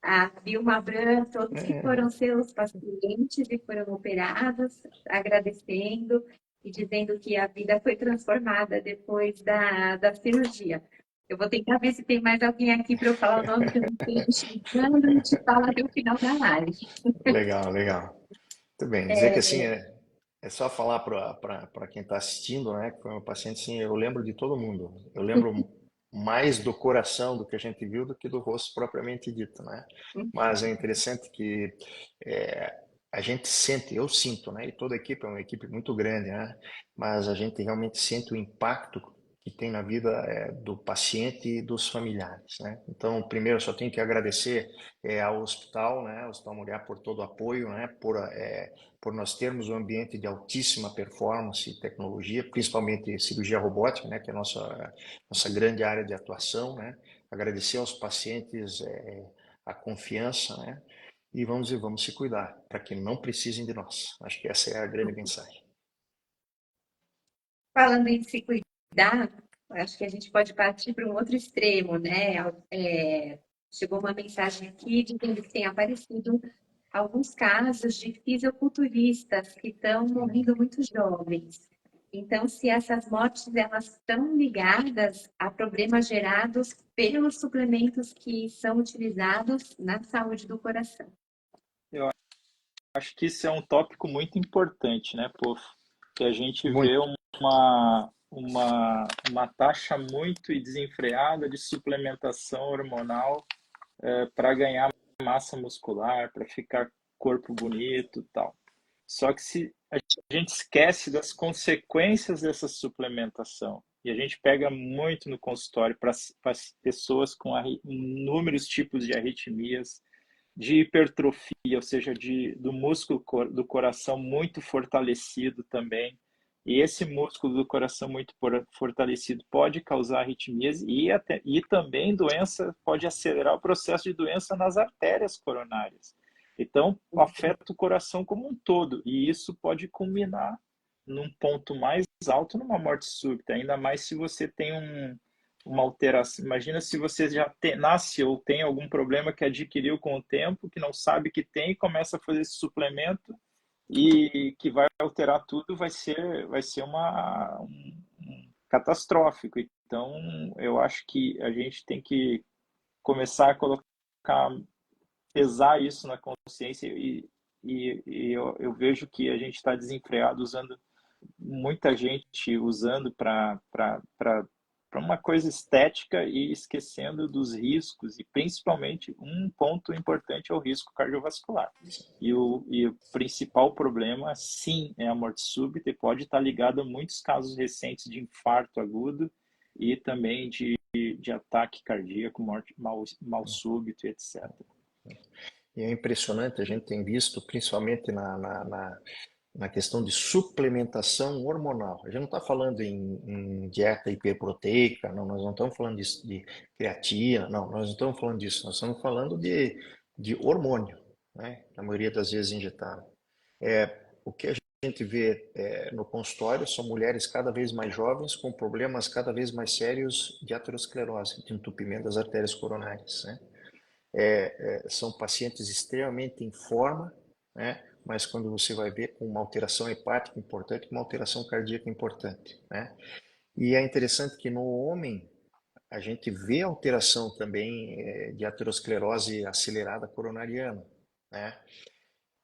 a Vilma Bran, todos que foram seus pacientes e foram operados, agradecendo e dizendo que a vida foi transformada depois da cirurgia. Eu vou tentar ver se tem mais alguém aqui para eu falar o nome que eu não estou enxergando e te falar até o final da live. Legal, legal. Muito bem. Dizer que assim, é só falar para quem está assistindo, né, que foi um paciente, assim, eu lembro de todo mundo. Eu lembro mais do coração do que a gente viu do que do rosto propriamente dito, né? Mas é interessante que a gente sente, eu sinto, né? E toda a equipe é uma equipe muito grande, né? Mas a gente realmente sente o impacto que tem na vida do paciente e dos familiares, né? Então, primeiro, eu só tenho que agradecer ao hospital, né, ao Hospital Moriá, por todo o apoio, né, por nós termos um ambiente de altíssima performance e tecnologia, principalmente cirurgia robótica, né, que é a nossa grande área de atuação, né? Agradecer aos pacientes a confiança, né? E vamos se cuidar, para que não precisem de nós. Acho que essa é a grande mensagem. Falando em se cuidar, acho que a gente pode partir para um outro extremo, né? Chegou uma mensagem aqui de que tem aparecido alguns casos de fisiculturistas que estão morrendo muito jovens. Então, se essas mortes elas estão ligadas a problemas gerados pelos suplementos que são utilizados na saúde do coração. Eu acho que isso é um tópico muito importante, né, Pô? Que a gente vê Muito. uma taxa muito desenfreada de suplementação hormonal para ganhar massa muscular, para ficar corpo bonito e tal. Só que se a gente esquece das consequências dessa suplementação, e a gente pega muito no consultório para pessoas com inúmeros tipos de arritmias, de hipertrofia, ou seja, do músculo do coração muito fortalecido também. E esse músculo do coração muito fortalecido pode causar arritmias e também doença, pode acelerar o processo de doença nas artérias coronárias. Então, afeta o coração como um todo, e isso pode culminar num ponto mais alto numa morte súbita, ainda mais se você tem uma alteração. Imagina se você já nasce ou tem algum problema que adquiriu com o tempo, que não sabe que tem e começa a fazer esse suplemento e que vai alterar tudo, vai ser catastrófico. Então, eu acho que a gente tem que começar a pesar isso na consciência e eu vejo que a gente está desenfreado usando muita gente usando para uma coisa estética e esquecendo dos riscos, e principalmente um ponto importante é o risco cardiovascular. E o principal problema, sim, é a morte súbita e pode estar ligado a muitos casos recentes de infarto agudo e também de ataque cardíaco, morte mal súbito, etc. E é impressionante, a gente tem visto, principalmente na questão de suplementação hormonal. A gente não está falando em dieta hiperproteica, não, nós não estamos falando de creatina, não, nós não estamos falando disso, nós estamos falando de hormônio, né? Na maioria das vezes injetável. O que a gente vê no consultório são mulheres cada vez mais jovens com problemas cada vez mais sérios de aterosclerose, de entupimento das artérias coronárias, né? São pacientes extremamente em forma, né? Mas quando você vai ver com uma alteração hepática importante, uma alteração cardíaca importante, né? E é interessante que no homem a gente vê alteração também de aterosclerose acelerada coronariana, né?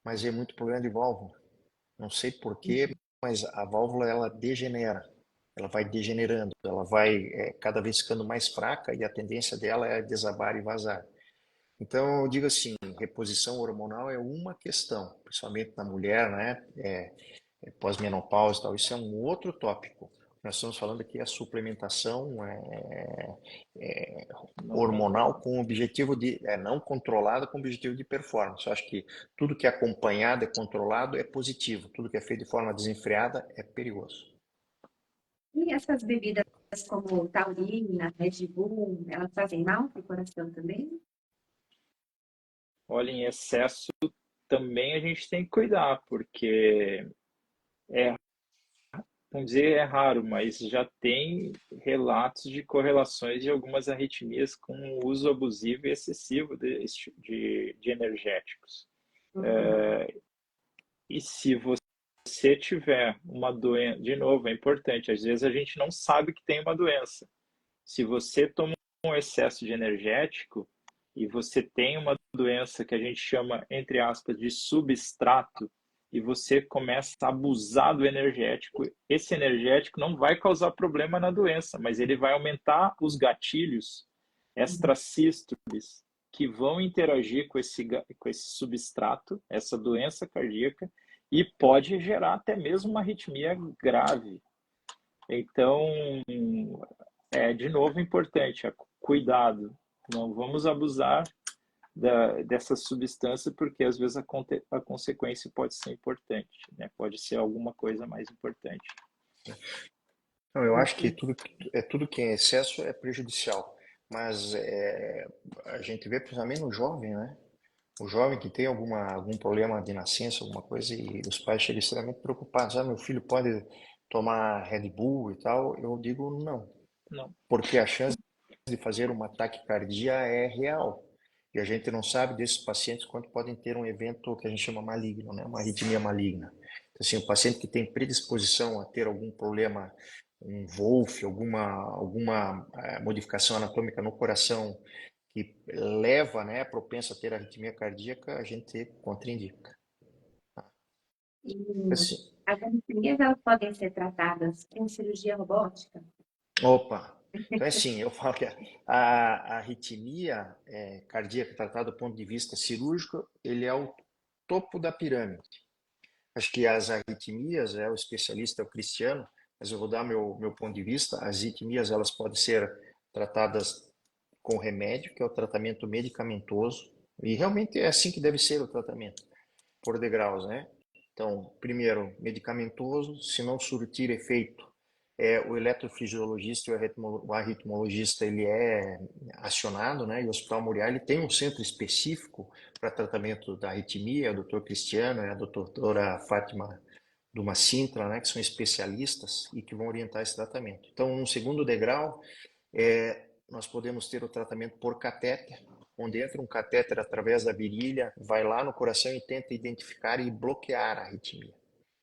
Mas é muito problema de válvula. Não sei por quê, mas a válvula ela degenera, ela vai degenerando, ela vai cada vez ficando mais fraca e a tendência dela é desabar e vazar. Então, eu digo assim, reposição hormonal é uma questão, principalmente na mulher, né? Pós-menopausa e tal, isso é um outro tópico. Nós estamos falando aqui a suplementação hormonal com o objetivo não controlada, com o objetivo de performance. Eu acho que tudo que é acompanhado, é controlado, é positivo. Tudo que é feito de forma desenfreada é perigoso. E essas bebidas como taurina, Red Bull, elas fazem mal para o coração também? Olha, em excesso também a gente tem que cuidar, porque vamos dizer, é raro, mas já tem relatos de correlações de algumas arritmias com o uso abusivo e excessivo de energéticos. E se você tiver uma doença, de novo, é importante, às vezes a gente não sabe que tem uma doença. Se você toma um excesso de energético e você tem uma doença que a gente chama, entre aspas, de substrato, e você começa a abusar do energético, esse energético não vai causar problema na doença, mas ele vai aumentar os gatilhos extrasístoles que vão interagir com esse substrato, essa doença cardíaca, e pode gerar até mesmo uma arritmia grave. Então, de novo, importante, cuidado. Não vamos abusar dessa substância, porque às vezes a consequência pode ser importante, né? Pode ser alguma coisa mais importante. Não, eu acho que tudo que é excesso é prejudicial, mas a gente vê principalmente no jovem, né? O jovem que tem algum problema de nascença, alguma coisa, e os pais chegam extremamente preocupados. Ah, meu filho pode tomar Red Bull e tal. Eu digo não, Não, porque a chance de fazer uma taquicardia é real. E a gente não sabe desses pacientes quanto podem ter um evento que a gente chama maligno, né? Uma arritmia maligna. Então, assim, o paciente que tem predisposição a ter algum problema, um Wolff, alguma modificação anatômica no coração que leva, né, propenso a ter arritmia cardíaca, a gente contraindica. E Assim, as arritmias, elas podem ser tratadas com cirurgia robótica? opa! Então é assim, eu falo que a arritmia cardíaca tratada do ponto de vista cirúrgico, ele é o topo da pirâmide. Acho que as arritmias, o especialista é o Cristiano, mas eu vou dar meu ponto de vista. As arritmias, elas podem ser tratadas com remédio, que é o tratamento medicamentoso, e realmente é assim que deve ser o tratamento, por degraus, né? Então, primeiro, medicamentoso, se não surtir efeito, o eletrofisiologista e o arritmologista ele é acionado, né? E o Hospital Moriá ele tem um centro específico para tratamento da arritmia, o doutor Cristiano e a doutora Fátima Duma Sintra, né? Que são especialistas e que vão orientar esse tratamento. Então, um segundo degrau, nós podemos ter o tratamento por catéter, onde entra um catéter através da virilha, vai lá no coração e tenta identificar e bloquear a arritmia.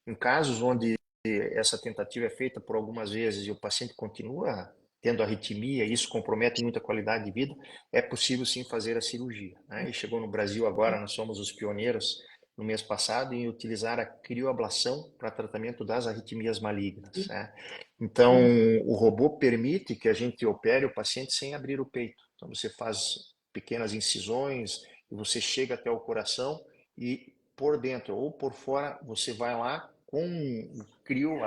Em casos onde essa tentativa é feita por algumas vezes e o paciente continua tendo arritmia, e isso compromete muito a qualidade de vida, é possível sim fazer a cirurgia, né? E chegou no Brasil agora, nós somos os pioneiros no mês passado em utilizar a crioablação para tratamento das arritmias malignas, né? Então, o robô permite que a gente opere o paciente sem abrir o peito. Então, você faz pequenas incisões e você chega até o coração e por dentro ou por fora você vai lá com crio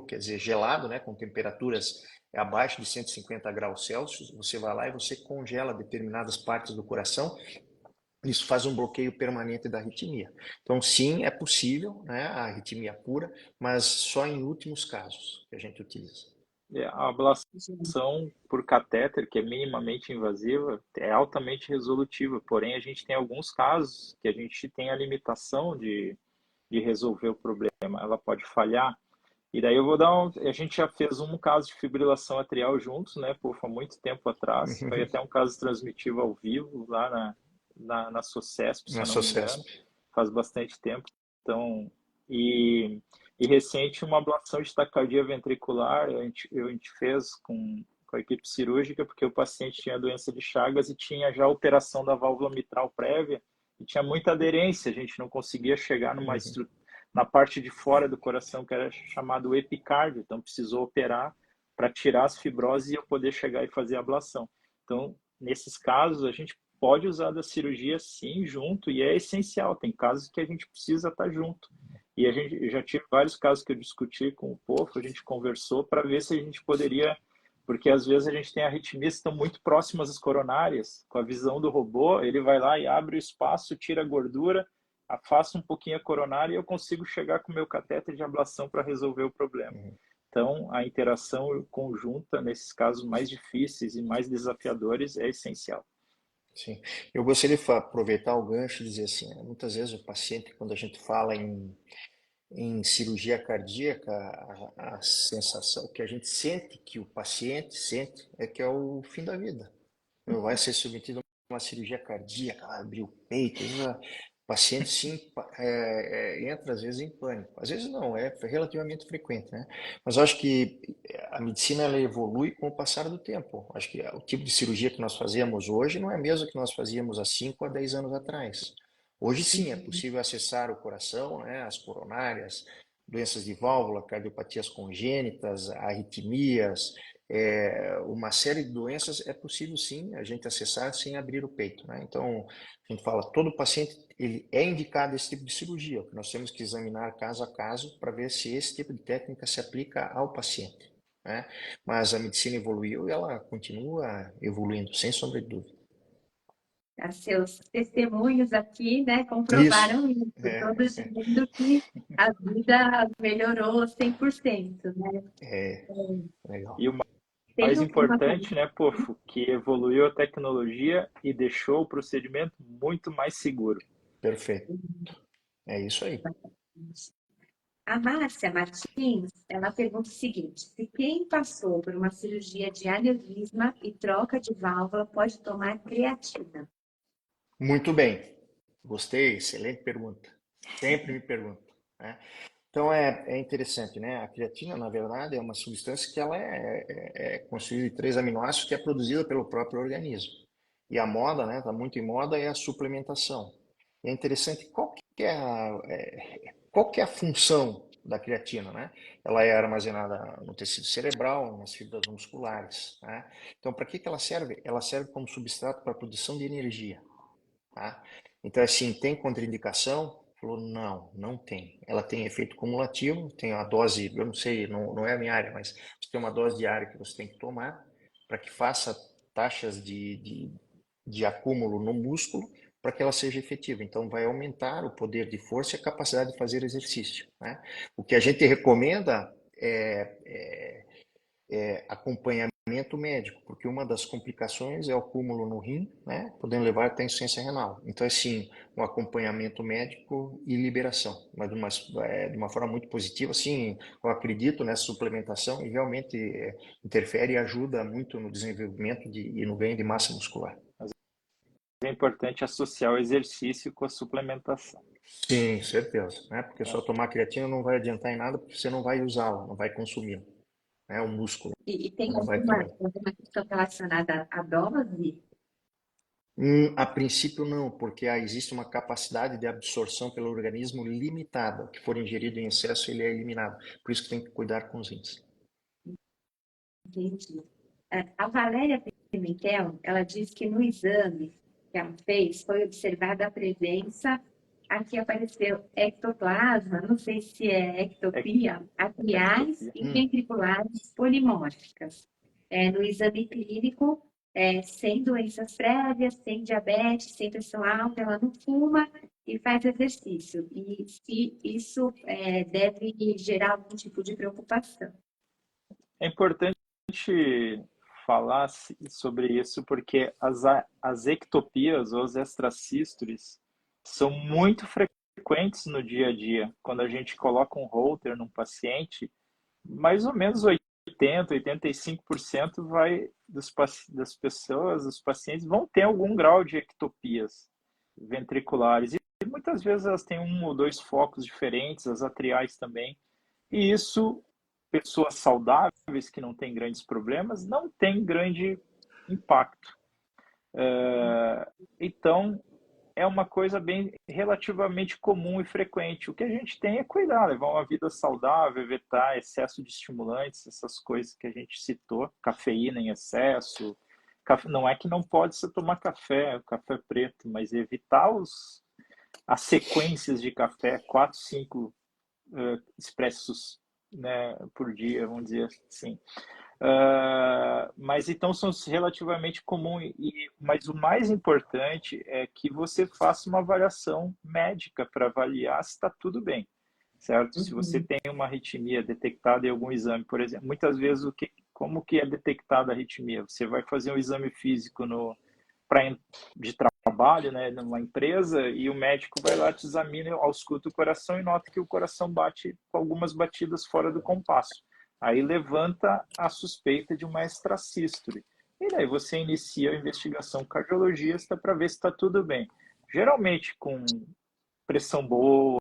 quer dizer gelado, né, com temperaturas abaixo de 150 graus Celsius, você vai lá e você congela determinadas partes do coração. Isso faz um bloqueio permanente da arritmia. Então, sim, é possível, né, a arritmia pura, mas só em últimos casos que a gente utiliza. A ablação por catéter, que é minimamente invasiva, é altamente resolutiva, porém a gente tem alguns casos que a gente tem a limitação de resolver o problema, ela pode falhar. E daí eu vou dar a gente já fez um caso de fibrilação atrial juntos, né, pô, há muito tempo atrás, foi até um caso transmitido ao vivo lá na SOCESP, se Na eu não me engano, SOCESP. faz bastante tempo. Então, e recente uma ablação de taquicardia ventricular, a gente fez com a equipe cirúrgica, porque o paciente tinha doença de Chagas e tinha já alteração da válvula mitral prévia, e tinha muita aderência, a gente não conseguia chegar na parte de fora do coração, que era chamado epicárdio, então precisou operar para tirar as fibroses e eu poder chegar e fazer a ablação. Então, nesses casos, a gente pode usar da cirurgia sim junto e é essencial. Tem casos que a gente precisa estar junto. E eu já tive vários casos que eu discuti com o POFO, a gente conversou para ver se a gente poderia, porque às vezes a gente tem arritmias que estão muito próximas às coronárias. Com a visão do robô, ele vai lá e abre o espaço, tira a gordura, afasta um pouquinho a coronária e eu consigo chegar com o meu catéter de ablação para resolver o problema. Então, a interação conjunta, nesses casos mais difíceis e mais desafiadores, é essencial. Sim, eu gostaria de aproveitar o gancho e dizer assim, né, muitas vezes o paciente, quando a gente fala em cirurgia cardíaca, a sensação que a gente sente, que o paciente sente, é que é o fim da vida. Ele vai ser submetido a uma cirurgia cardíaca, vai abrir o peito, o paciente sim entra às vezes em pânico. Às vezes não, é relativamente frequente, né? Mas eu acho que a medicina ela evolui com o passar do tempo. Acho que o tipo de cirurgia que nós fazemos hoje não é mesmo que nós fazíamos há 5 a 10 anos atrás. Hoje sim é possível acessar o coração, né, as coronárias, doenças de válvula, cardiopatias congênitas, arritmias, uma série de doenças é possível sim a gente acessar sem abrir o peito, né? Então, a gente fala, todo paciente ele é indicado esse tipo de cirurgia, nós temos que examinar caso a caso para ver se esse tipo de técnica se aplica ao paciente. né? Mas a medicina evoluiu e ela continua evoluindo, sem sombra de dúvida. Seus testemunhos aqui, né, Isso, comprovaram isso, todos é, dizendo que a vida melhorou 100%, né? legal. E o Tem mais uma importante, né, Pofo, que evoluiu a tecnologia e deixou o procedimento muito mais seguro. Perfeito, é isso aí. A Márcia Martins, ela pergunta o seguinte: se quem passou por uma cirurgia de aneurisma e troca de válvula pode tomar creatina? Muito bem, gostei, excelente pergunta. Sempre me pergunto, né? Então é interessante, né? A creatina, na verdade, é uma substância que ela é constituída de 3 aminoácidos que é produzida pelo próprio organismo. E a moda, né? Está muito em moda é a suplementação. E é interessante qual que é a função da creatina, né? Ela é armazenada no tecido cerebral, nas fibras musculares, né? Então, para que ela serve? Ela serve como substrato para a produção de energia. Tá? Então, assim, tem contraindicação? Falou, não, não tem. Ela tem efeito cumulativo, tem a dose, eu não sei, não é a minha área, mas você tem uma dose diária que você tem que tomar para que faça taxas de acúmulo no músculo para que ela seja efetiva. Então, vai aumentar o poder de força e a capacidade de fazer exercício, né? O que a gente recomenda é acompanhamento médico, porque uma das complicações é o acúmulo no rim, né, podendo levar até insuficiência renal. Então, assim, um acompanhamento médico e liberação, mas de uma forma muito positiva, assim, eu acredito nessa suplementação e realmente interfere e ajuda muito no desenvolvimento e no ganho de massa muscular. É importante associar o exercício com a suplementação. Sim, certeza, né? Porque Tá? só tomar creatina não vai adiantar em nada, porque você não vai usá-la, não vai consumi-la, né? O músculo E tem não vai também. alguma questão relacionada à dose? A princípio não, porque existe uma capacidade de absorção pelo organismo limitada. O que for ingerido em excesso, ele é eliminado. Por isso que tem que cuidar com os rins. Entendi. A Valéria Pimentel, ela diz que no exame que ela fez, foi observada a presença, aqui apareceu ectoplasma, não sei se é ectopia, atriais Ectopia. e ventriculares polimórficas. No exame clínico, sem doenças prévias, sem diabetes, sem pressão alta, ela não fuma e faz exercício. E se isso deve gerar algum tipo de preocupação. É importante falar sobre isso porque as ectopias ou as extrasístoles são muito frequentes no dia a dia. Quando a gente coloca um holter num paciente, mais ou menos 80, 85% das pessoas, dos pacientes, vão ter algum grau de ectopias ventriculares. E muitas vezes elas têm um ou dois focos diferentes, as atriais também. E isso, pessoas saudáveis que não têm grandes problemas, não tem grande impacto. Então, é uma coisa bem relativamente comum e frequente. O que a gente tem é cuidar, levar uma vida saudável, evitar excesso de estimulantes, essas coisas que a gente citou, cafeína em excesso. Não é que não pode se tomar café, café preto, mas evitar as sequências de café, 4, 5 expressos, né, por dia, vamos dizer assim. Mas então são relativamente comuns, mas o mais importante é que você faça uma avaliação médica para avaliar se está tudo bem, certo? Se você Uhum. tem uma arritmia detectada em algum exame, por exemplo, muitas vezes como que é detectada a arritmia? Você vai fazer um exame físico de trabalho, né, numa empresa, e o médico vai lá, te examina, ausculta o coração e nota que o coração bate com algumas batidas fora do compasso. Aí levanta a suspeita de uma extrasístole. E daí você inicia a investigação cardiologista para ver se está tudo bem. Geralmente com pressão boa,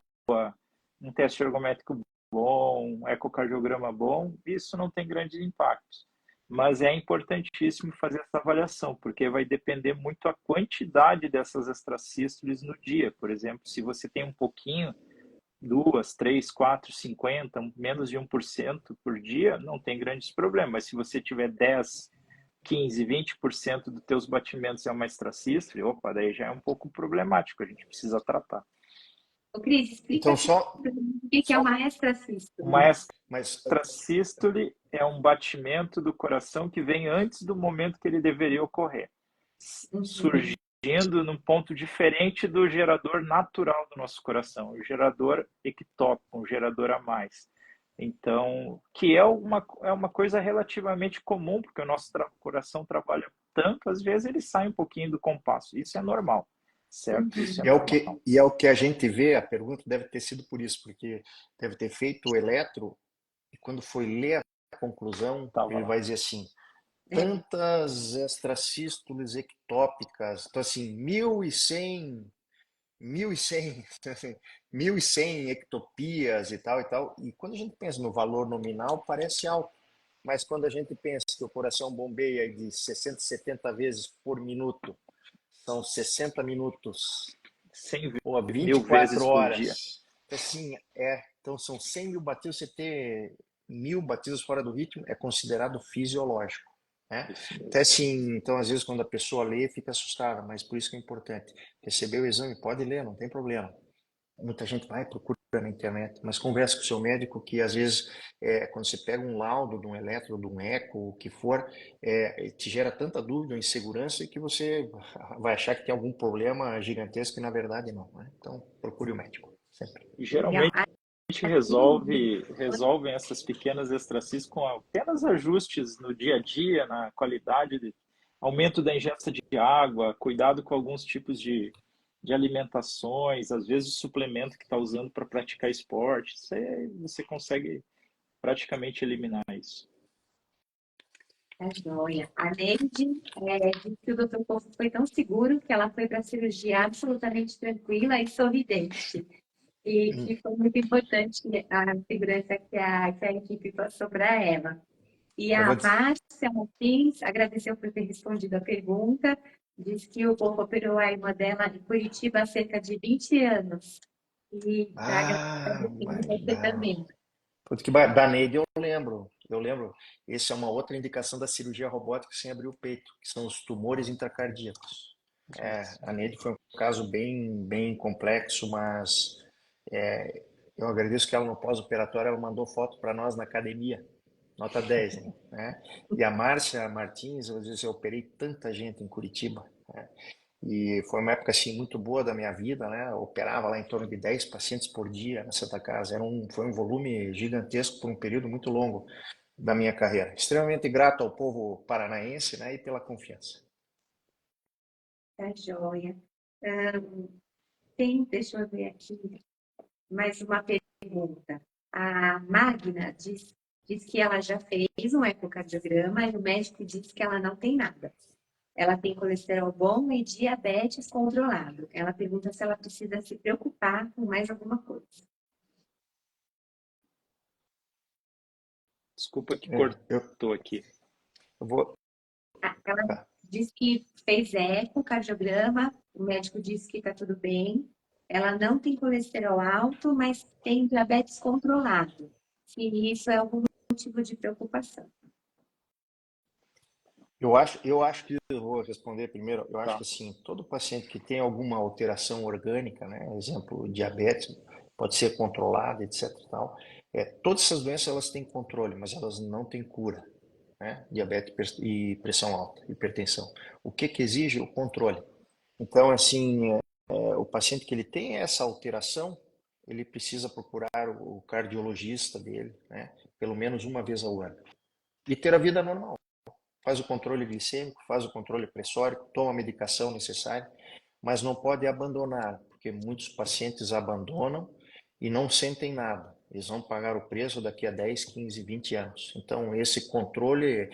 um teste ergométrico bom, um ecocardiograma bom, isso não tem grandes impactos. Mas é importantíssimo fazer essa avaliação, porque vai depender muito a quantidade dessas extrasístoles no dia. Por exemplo, se você tem um pouquinho, 2, 3, 4, 50, menos de 1% por dia, não tem grandes problemas. Mas se você tiver 10, 15, 20% dos teus batimentos é uma extrasístole, opa, daí já é um pouco problemático, a gente precisa tratar. Ô, Cris, explica Então, assim o que é só, uma extrasístole. Uma mas extrasístole é um batimento do coração que vem antes do momento que ele deveria ocorrer, Uhum. surgindo num ponto diferente do gerador natural do nosso coração, o gerador ectópico, um gerador a mais. Então, que é uma coisa relativamente comum, porque o nosso coração trabalha tanto, às vezes ele sai um pouquinho do compasso. Isso é normal, certo? Isso é é o normal. que, e é o que a gente vê, a pergunta deve ter sido por isso, porque deve ter feito o eletro, e quando foi ler a conclusão, Tava ele lá. vai dizer assim, É, tantas extrasístoles ectópicas, então assim, 1.100, assim, 1.100 ectopias e tal, e quando a gente pensa no valor nominal, parece alto, mas quando a gente pensa que o coração bombeia de 60, 70 vezes por minuto, são 60 minutos, 100 ou mil 24 vezes por dia. horas, assim, então são 100 mil batidos, você ter 1.000 batidos fora do ritmo é considerado fisiológico, né? Isso Então, mesmo. assim, então, às vezes, quando a pessoa lê, fica assustada, mas por isso que é importante. Receber o exame, pode ler, não tem problema. Muita gente vai, procura na internet, mas conversa com o seu médico que, às vezes, quando você pega um laudo de um eletro, de um eco, o que for, te gera tanta dúvida ou insegurança que você vai achar que tem algum problema gigantesco e, na verdade, não, né? Então, procure o médico, sempre. E legal. geralmente Aqui, resolvem essas pequenas extracis com apenas ajustes no dia a dia, na qualidade, aumento da ingesta de água, cuidado com alguns tipos de alimentações, às vezes o suplemento que está usando para praticar esporte, você consegue praticamente eliminar isso. tá joia. A Neide disse que o Dr. Poço foi tão seguro que ela foi para a cirurgia absolutamente tranquila e sorridente. E que foi muito importante a segurança que a equipe passou para ela. E Eu a vou dizer, Márcia Martins agradeceu por ter respondido a pergunta, diz que o povo operou a irmã dela em Curitiba há cerca de 20 anos. E está agradecendo você também. putz, da Neide eu lembro, esse é uma outra indicação da cirurgia robótica sem abrir o peito, que são os tumores intracardíacos. A Neide foi um caso bem, bem complexo, mas eu agradeço que ela no pós-operatório ela mandou foto para nós na academia, nota 10, hein, né? E a Márcia Martins, eu disse, eu operei tanta gente em Curitiba, né? E foi uma época assim muito boa da minha vida, né? Eu operava lá em torno de 10 pacientes por dia na Santa Casa. Foi um volume gigantesco por um período muito longo da minha carreira. Extremamente grato ao povo paranaense, né? E pela confiança. Tá joia. Deixa eu ver aqui, mais uma pergunta. A Magna diz que ela já fez um ecocardiograma e o médico disse que ela não tem nada. Ela tem colesterol bom e diabetes controlado. Ela pergunta se ela precisa se preocupar com mais alguma coisa. Desculpa que É, eu, cortou aqui. eu vou. Ela Tá. diz que fez ecocardiograma, o médico disse que está tudo bem. Ela não tem colesterol alto, mas tem diabetes controlado. Se isso é algum motivo de preocupação. Eu acho que eu vou responder primeiro. Eu acho Tá. que assim, todo paciente que tem alguma alteração orgânica, né, exemplo, diabetes, pode ser controlada, etc. e tal. Todas essas doenças elas têm controle, mas elas não têm cura, né? Diabetes e pressão alta, hipertensão. O que que exige? O controle. Então, assim, o paciente que ele tem essa alteração, ele precisa procurar o cardiologista dele, né? Pelo menos uma vez ao ano. E ter a vida normal. Faz o controle glicêmico, faz o controle pressórico, toma a medicação necessária, mas não pode abandonar, porque muitos pacientes abandonam e não sentem nada. Eles vão pagar o preço daqui a 10, 15, 20 anos. Então, esse controle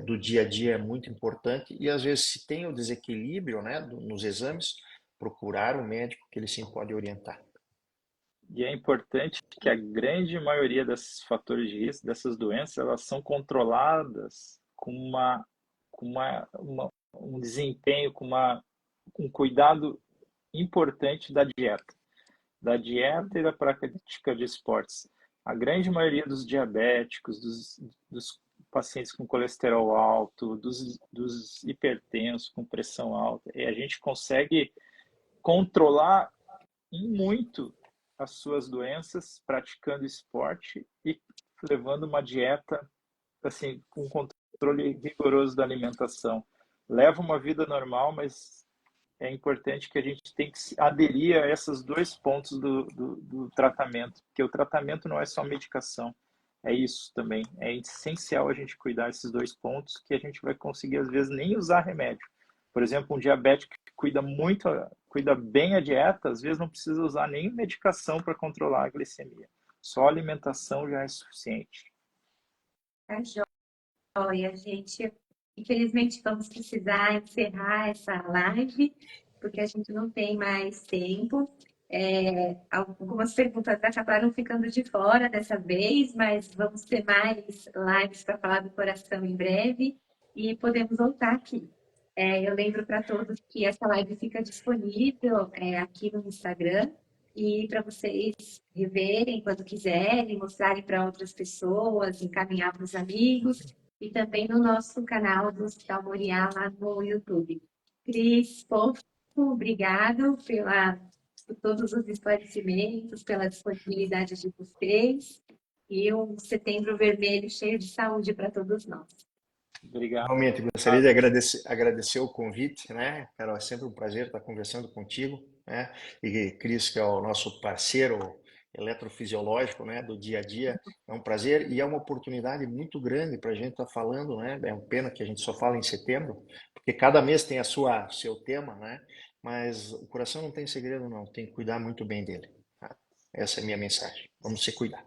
do dia a dia é muito importante e, às vezes, se tem o desequilíbrio, né, nos exames, procurar um médico que ele sim pode orientar. E é importante que a grande maioria desses fatores de risco, dessas doenças, elas são controladas um desempenho, um cuidado importante da dieta e da prática de esportes. A grande maioria dos diabéticos, dos pacientes com colesterol alto, dos hipertensos com pressão alta, a gente consegue controlar em muito as suas doenças praticando esporte e levando uma dieta assim com controle rigoroso da alimentação. Leva uma vida normal, mas é importante que a gente tem que se aderir a esses dois pontos do tratamento, porque o tratamento não é só medicação, é isso também. É essencial a gente cuidar desses dois pontos, que a gente vai conseguir, às vezes, nem usar remédio. Por exemplo, um diabético que cuida bem a dieta, às vezes não precisa usar nem medicação para controlar a glicemia. Só a alimentação já é suficiente. Tá joia, gente. Infelizmente, vamos precisar encerrar essa live, porque a gente não tem mais tempo. Algumas perguntas acabaram ficando de fora dessa vez, mas vamos ter mais lives para falar do coração em breve e podemos voltar aqui. Eu lembro para todos que essa live fica disponível aqui no Instagram e para vocês reverem quando quiserem, mostrarem para outras pessoas, encaminhar para os amigos e também no nosso canal do Hospital Moriá lá no YouTube. Cris, Fofo, obrigado por todos os esclarecimentos, pela disponibilidade de vocês e um Setembro Vermelho cheio de saúde para todos nós. Obrigado. Realmente, gostaria de agradecer o convite, né, Carol? É sempre um prazer estar conversando contigo, né? E Cris, que é o nosso parceiro eletrofisiológico, né, do dia a dia, é um prazer e é uma oportunidade muito grande para a gente estar falando, né? É uma pena que a gente só fala em setembro, porque cada mês tem seu tema, né? Mas o coração não tem segredo, não. Tem que cuidar muito bem dele. Tá? Essa é a minha mensagem. Vamos se cuidar.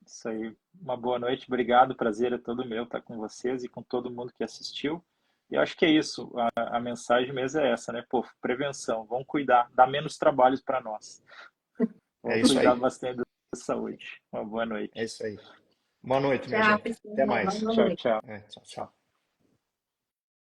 Isso aí. Uma boa noite, obrigado. Prazer é todo meu estar com vocês e com todo mundo que assistiu. E eu acho que é isso. A mensagem mesmo é essa, né? Pô, prevenção. Vamos cuidar. Dá menos trabalhos para nós. É Vamos isso cuidar aí. bastante da saúde. Uma boa É noite. isso aí. Boa noite, minha Tchau, gente. pessoal. Até Boa mais. Tchau, noite. tchau. Tchau, tchau.